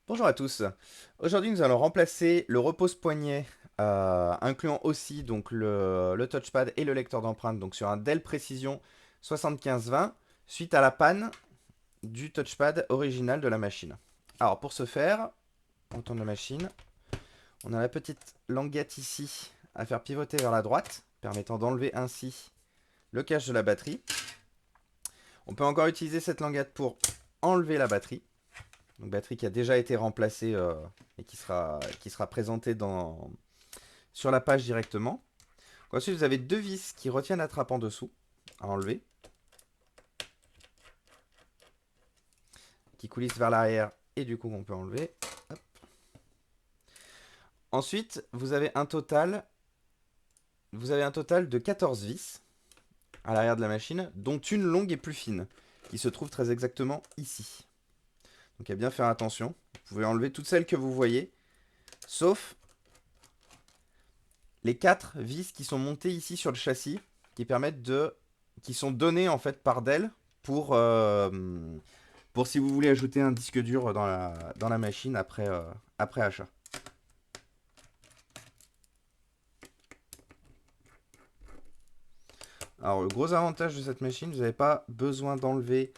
Bonjour à tous. Aujourd'hui, nous allons remplacer le repose-poignet, incluant aussi donc le touchpad et le lecteur d'empreintes, donc sur un Dell Precision 7520, suite à la panne du touchpad original de la machine. Alors pour ce faire, on tourne la machine. On a la petite languette ici à faire pivoter vers la droite, permettant d'enlever ainsi le cache de la batterie. On peut encore utiliser cette languette pour enlever la batterie. Donc batterie qui a déjà été remplacée et qui sera présentée sur la page directement. Ensuite, vous avez deux vis qui retiennent la trappe en dessous à enlever, qui coulissent vers l'arrière et du coup on peut enlever. Hop. Ensuite, vous avez un total de 14 vis à l'arrière de la machine, dont une longue et plus fine, qui se trouve très exactement ici. Donc à bien faire attention. Vous pouvez enlever toutes celles que vous voyez, sauf les 4 vis qui sont montées ici sur le châssis, qui sont données en fait par Dell pour si vous voulez ajouter un disque dur dans la machine après achat. Alors le gros avantage de cette machine, vous n'avez pas besoin d'enlever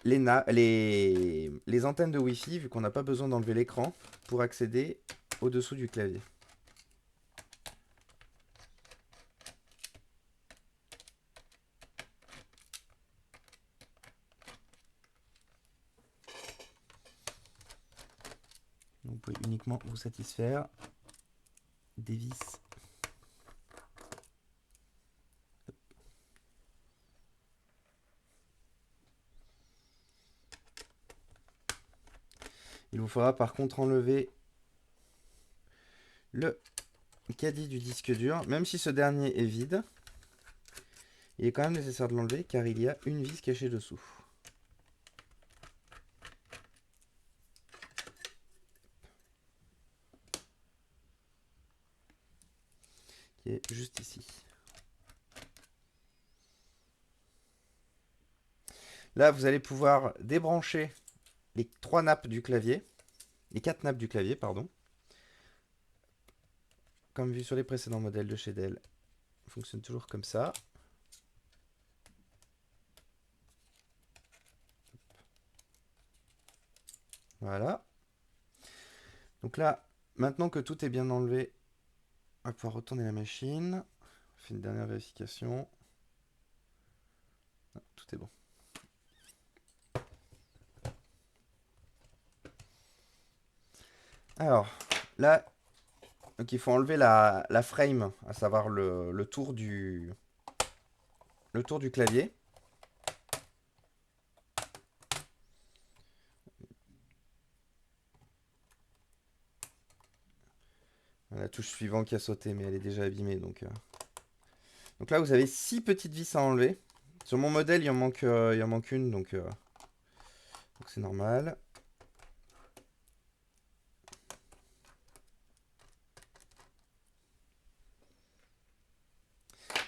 les antennes de Wi-Fi, vu qu'on n'a pas besoin d'enlever l'écran pour accéder au-dessous du clavier. Donc, vous pouvez uniquement vous satisfaire des vis. Il vous faudra par contre enlever le caddie du disque dur, même si ce dernier est vide. Il est quand même nécessaire de l'enlever car il y a une vis cachée dessous. Qui est juste ici. Là, vous allez pouvoir débrancher les 3 nappes du clavier, les 4 nappes du clavier, pardon. Comme vu sur les précédents modèles de chez Dell, fonctionne toujours comme ça. Voilà. Donc là, maintenant que tout est bien enlevé, on va pouvoir retourner la machine. On fait une dernière vérification. Ah, tout est bon. Alors, là, donc il faut enlever la frame, à savoir le tour du clavier. La touche suivante qui a sauté, mais elle est déjà abîmée. Donc là, vous avez 6 petites vis à enlever. Sur mon modèle, il en manque une, donc c'est normal.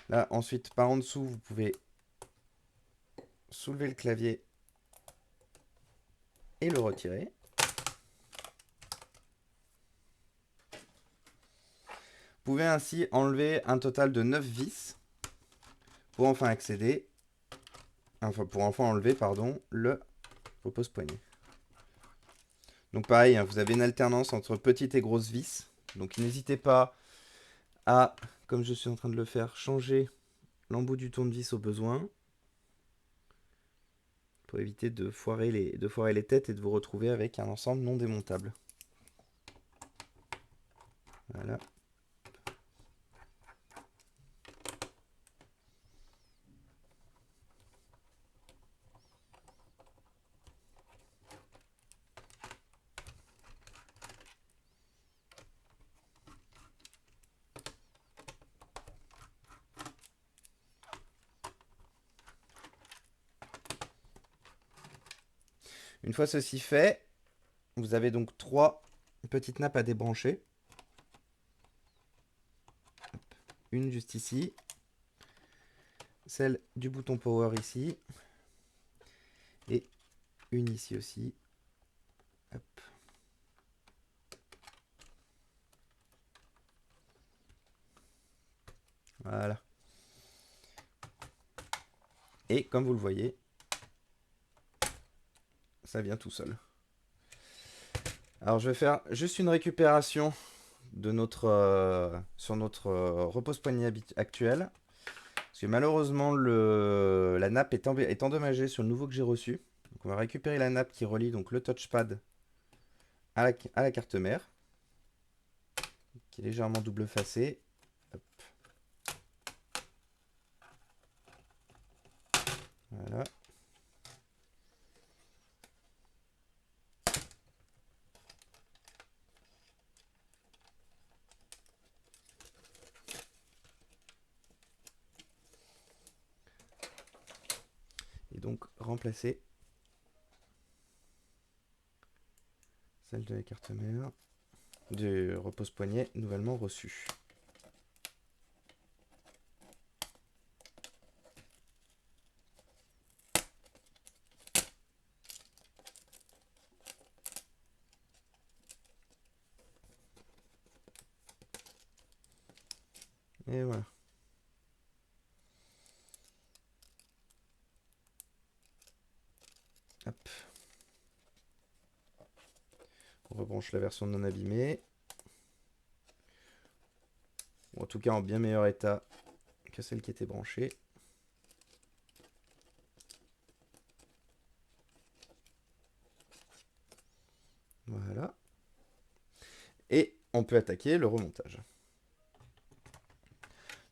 Là, ensuite, par en dessous, vous pouvez soulever le clavier et le retirer. Vous pouvez ainsi enlever un total de 9 vis pour enfin enlever, pardon, le repose-poignet. Donc pareil, hein, vous avez une alternance entre petites et grosses vis. Donc n'hésitez pas à, comme je suis en train de le faire, changer l'embout du tournevis au besoin pour éviter de foirer les têtes et de vous retrouver avec un ensemble non démontable. Voilà. Une fois ceci fait, vous avez donc 3 petites nappes à débrancher. Une juste ici, celle du bouton power ici, et une ici aussi. Hop. Voilà. Et comme vous le voyez, ça vient tout seul. Alors je vais faire juste une récupération de sur notre repose-poignet actuel. Parce que malheureusement, la nappe est endommagée sur le nouveau que j'ai reçu. Donc on va récupérer la nappe qui relie donc le touchpad à la carte mère, qui est légèrement double facée. Hop. Voilà. Et donc remplacer celle de la carte mère du repose-poignet nouvellement reçu. Et voilà. Hop. On rebranche la version non abîmée. Ou en tout cas en bien meilleur état que celle qui était branchée. Voilà. Et on peut attaquer le remontage.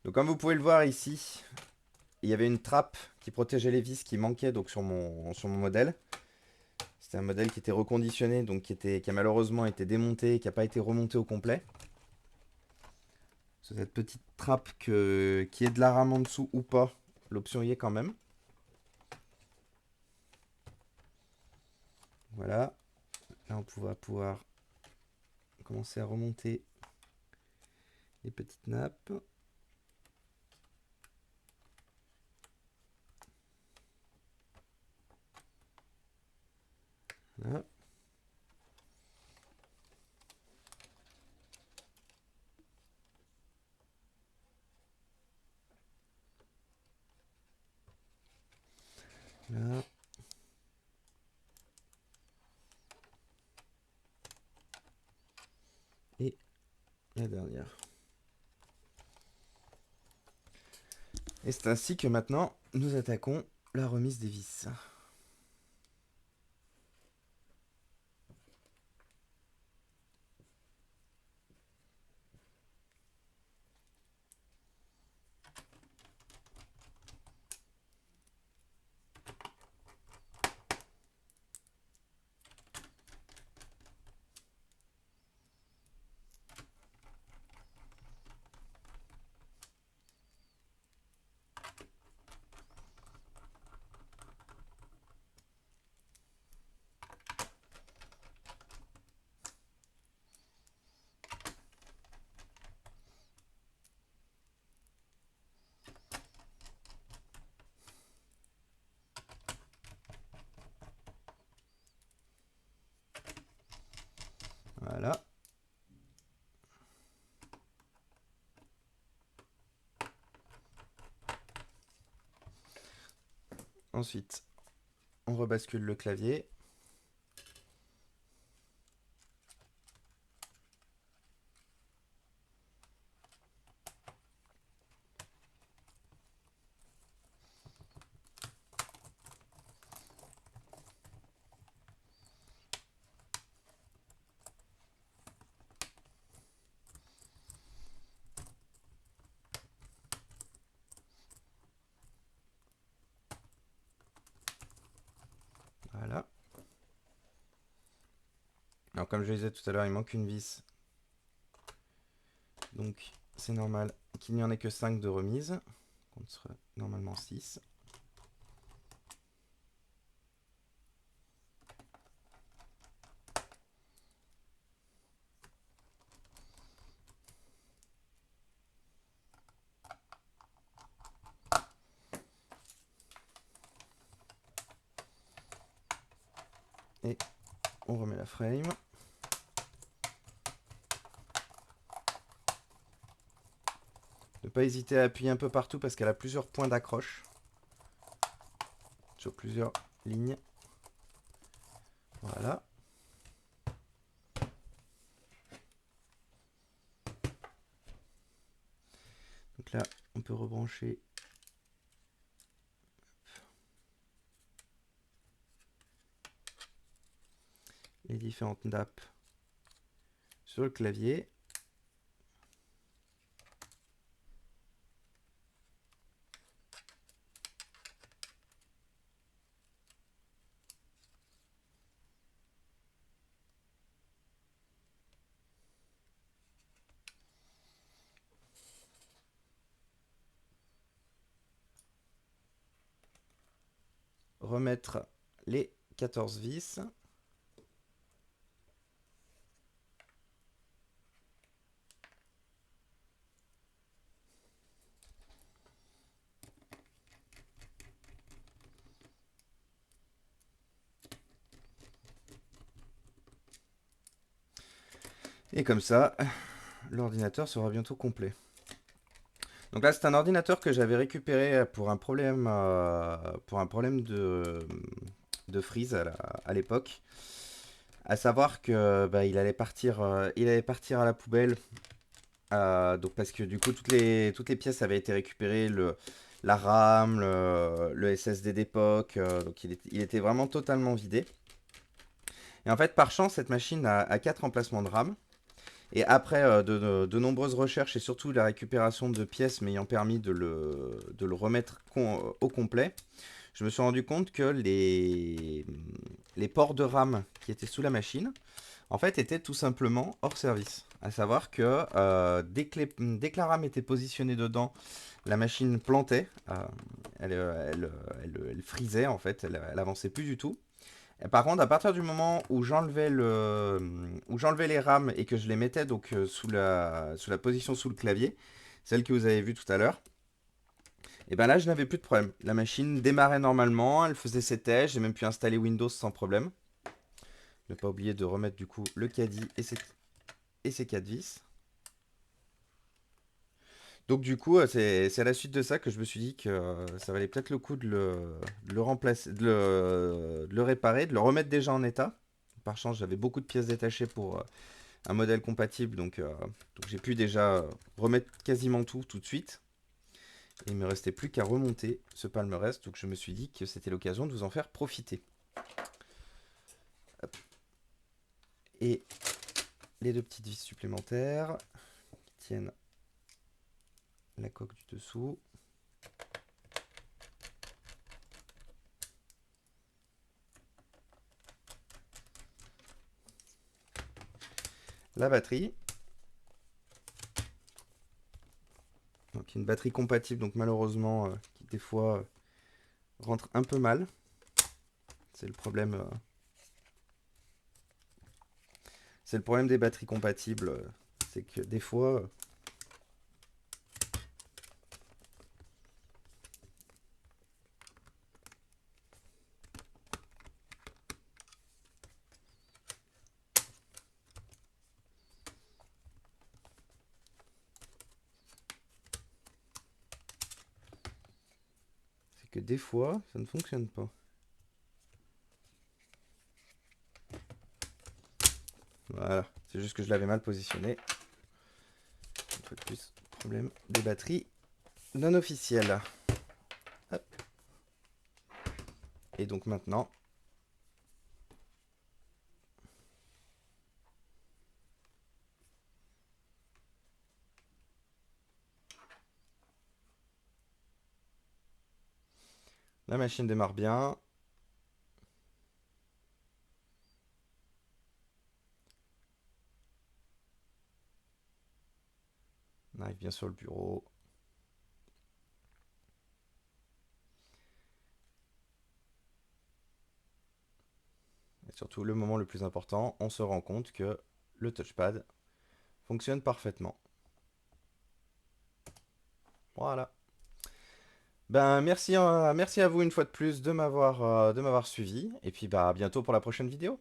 Donc comme vous pouvez le voir ici, il y avait une trappe qui protégeait les vis qui manquait donc sur mon modèle. C'était un modèle qui était reconditionné, donc qui a malheureusement été démonté et qui n'a pas été remonté au complet. Cette petite trappe qui est de la rame en dessous ou pas, l'option y est quand même. Voilà. Là on va pouvoir commencer à remonter les petites nappes. Voilà. Là. Et la dernière. Et c'est ainsi que maintenant nous attaquons la remise des vis. Voilà. Ensuite, on rebascule le clavier. Voilà. Alors comme je le disais tout à l'heure, il manque une vis. Donc c'est normal qu'il n'y en ait que 5 de remise, contre normalement 6. Et on remet la frame. Ne pas hésiter à appuyer un peu partout parce qu'elle a plusieurs points d'accroche sur plusieurs lignes. Voilà. Donc là, on peut rebrancher les différentes nappes sur le clavier. Remettre les 14 vis. Et comme ça, l'ordinateur sera bientôt complet. Donc là, c'est un ordinateur que j'avais récupéré pour un problème de freeze à l'époque. À savoir que bah, il allait partir à la poubelle. Donc parce que du coup, toutes les pièces avaient été récupérées, la RAM, le SSD d'époque. Donc il était vraiment totalement vidé. Et en fait, par chance, cette machine a 4 emplacements de RAM. Et après de nombreuses recherches et surtout la récupération de pièces m'ayant permis de le remettre au complet, je me suis rendu compte que les ports de RAM qui étaient sous la machine, en fait, étaient tout simplement hors service. À savoir que dès que la RAM était positionnée dedans, la machine plantait, elle frisait en fait, elle avançait plus du tout. Et par contre, à partir du moment où j'enlevais les rames et que je les mettais donc sous la position sous le clavier, celle que vous avez vue tout à l'heure, et ben là je n'avais plus de problème. La machine démarrait normalement, elle faisait ses tests, j'ai même pu installer Windows sans problème. Ne pas oublier de remettre du coup le caddie et ses 4 vis. Donc du coup, c'est à la suite de ça que je me suis dit que ça valait peut-être le coup de le remplacer, de le réparer, de le remettre déjà en état. Par chance, j'avais beaucoup de pièces détachées pour un modèle compatible, donc j'ai pu déjà remettre quasiment tout de suite. Et il me restait plus qu'à remonter ce palmarès, donc je me suis dit que c'était l'occasion de vous en faire profiter. Hop. Et les 2 petites vis supplémentaires qui tiennent la coque du dessous. La batterie. Donc une batterie compatible, donc malheureusement, qui des fois rentre un peu mal. C'est le problème. C'est le problème des batteries compatibles. C'est que des fois. C'est que des fois, ça ne fonctionne pas. Voilà, c'est juste que je l'avais mal positionné. Une fois de plus, problème des batteries non officielles. Hop. Et donc maintenant, la machine démarre bien. On arrive bien sur le bureau. Et surtout, le moment le plus important, on se rend compte que le touchpad fonctionne parfaitement. Voilà. Ben merci à vous une fois de plus de m'avoir suivi. Et puis bah à bientôt pour la prochaine vidéo.